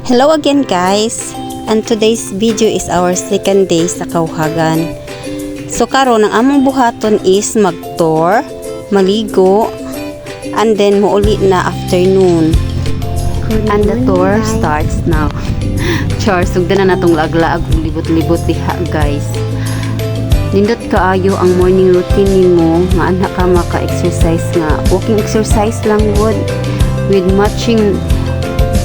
Hello again guys, and today's video is our second day sa Kauhagan. So karon ang among buhaton is mag-tour, maligo, and then muuli na afternoon. And the tour starts now. Char, sugdan na natong laag-laag libot-libot diha guys. Nindot kaayo ang morning routine nimo nga anak ka maka-exercise nga walking exercise lang wood with matching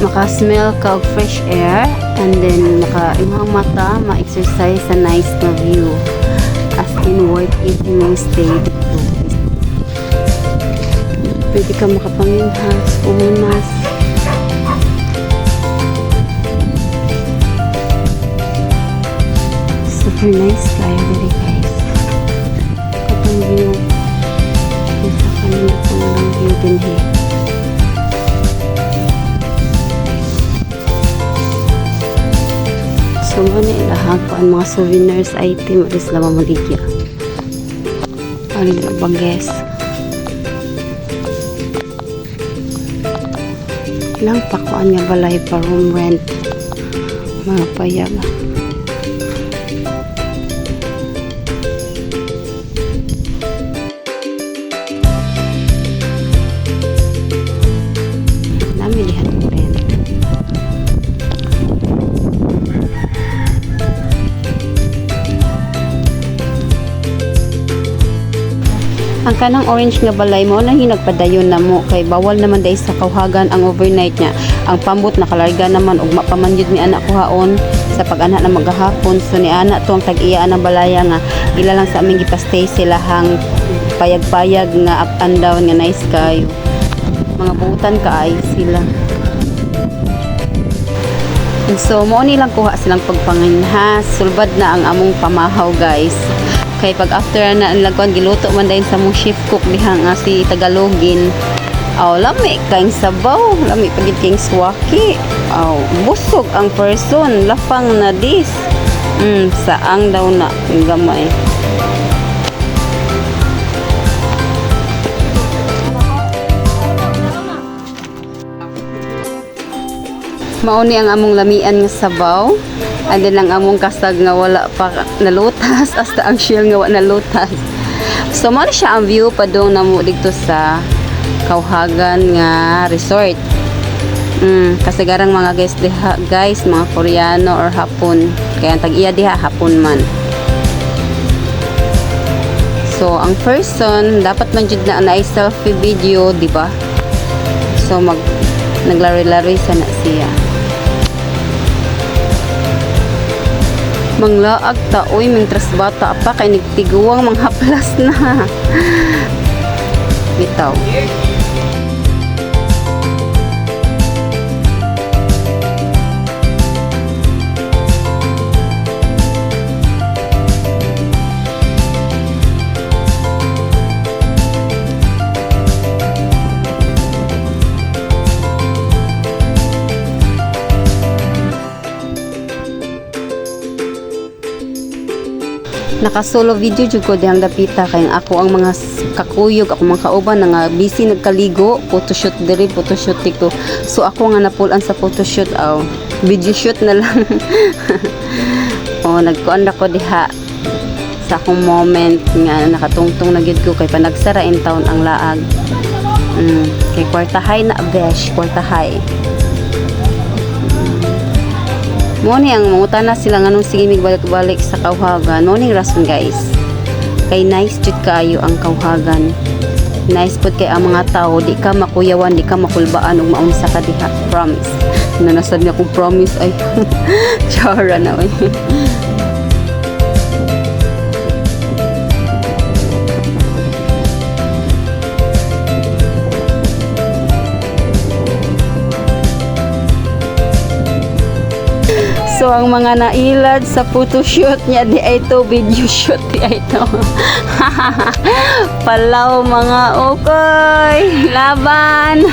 maka-smell ka og fresh air, and then imong mata ma-exercise sa nice na view, as in worth it yung stay dito. Pwede ka makapanginhas, puhunas. Super nice kayo diri guys. Kapang view sa kanila pang view din he. So, ano ilahag ko ang mga souvenirs item alis lang mamaligya. Ano nila bangges. Ilang pakuan nga balay pa room rent. Mga payag. Namilihan mo rent. Ang kanang orange nga balay mo na hinagpadayon na mo kay bawal naman dahil sa Kauhagan ang overnight niya. Ang pambot nakalarga naman ug mapamanjud ni anak kuhaon sa pag-anak na magahapon. So ni anak to ang tag-iya ng balaya nga ila lang sa aming gipastay sila hang payag-payag nga up and down nga nice kayo. Mga buutan kaay sila. So mo ni lang kuha silang pagpanginhas. Sulbad na ang among pamahaw guys. Kay pag after na nilagwan giluto man dayon sa mong chef cook diha nga si Tagalogin. Aw lami kaing sabaw, lami pagid king swaki. Aw busog ang person, lapang na dis. Saang daw na gamay. Mauni ang among lamian nga sabaw. And then ang among kasag nga wala pa nalutas hasta ang shell nga wala nalutas. So mo siya ang view padung namo dito sa Kauhagan nga resort. Kasi garang mga guys diha guys, mga Koreano or Hapon. Kaya tag-iya diha Hapon man. So ang person dapat man jud na selfie video, di ba? So naglari-lari sana siya. Manglaag ta oy mintras bata pa kay nigtiguwang manghaplas na. Bitaw. Naka-solo video jud ko dihang dapita kay ako ang mga kakuyog, ako mga kauban nga busy nagkaligo, photoshoot diri, photoshoot dito. So ako nga napulan sa photoshoot video shoot na lang. Nagkuan ko diha sa akong moment nga nakatungtong na gid ko kay panagsara in town ang laag. Kay kwartahay na besh, kwartahay. Moni ang mangutana sila nganong sige migbalik-balik sa Kauhagan. Moni rason guys. Kay nice jud kaayo ang Kauhagan. Nice pud kay ang mga tao, di ka makuyawan, di ka makulbaan ug maunsa ka diha. Promise. Nanasad niya kung promise ay chara na oy. So ang mga nailad sa photoshoot niya di ay to, video shoot di ay to. Palaw mga okay, laban.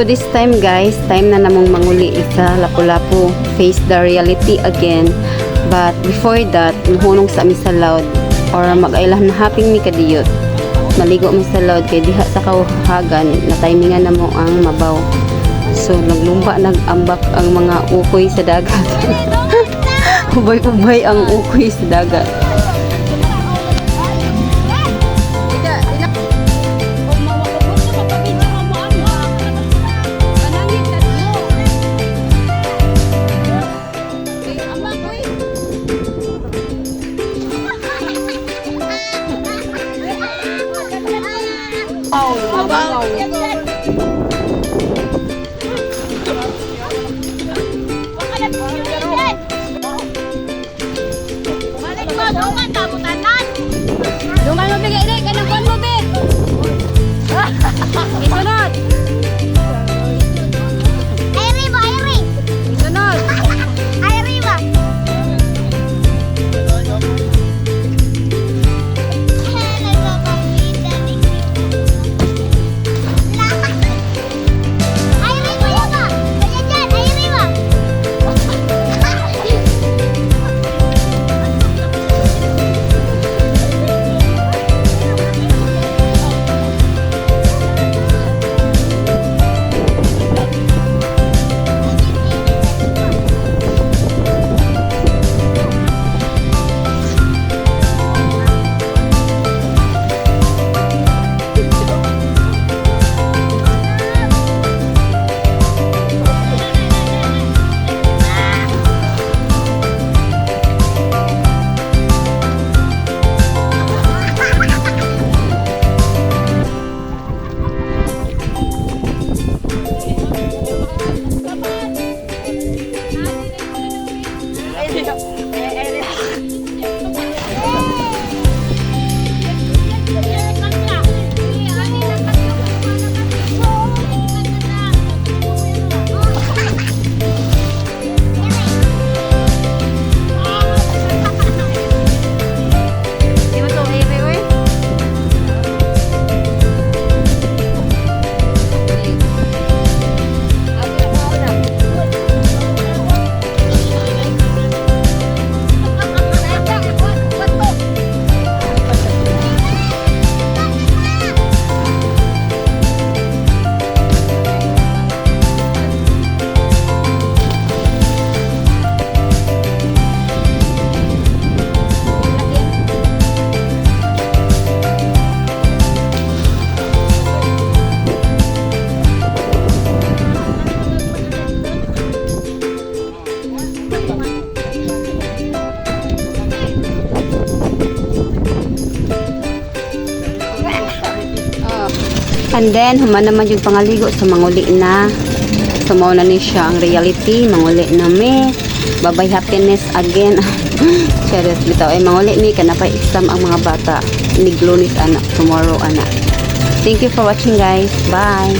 So this time guys, time na namong manguli sa Lapu-Lapu. Face the reality again. But before that, muhunong sa mi sa loud or mag-ailah na haping mi kadiyot. Maligo mi sa loud kay diha sa Kauhagan na timingan na mo ang mabaw. So naglumba nag-ambak ang mga ukoy sa dagat. Ubay-ubay ang ukoy sa dagat. And then, human naman yung pangaligo sa manguli na. So, mao na ni siya ang reality. Manguli na mi. Babay happiness again. Serious bitaw. Ay, manguli mi. Kanapay exam ang mga bata. Niglunis anak. Tomorrow anak. Thank you for watching guys. Bye.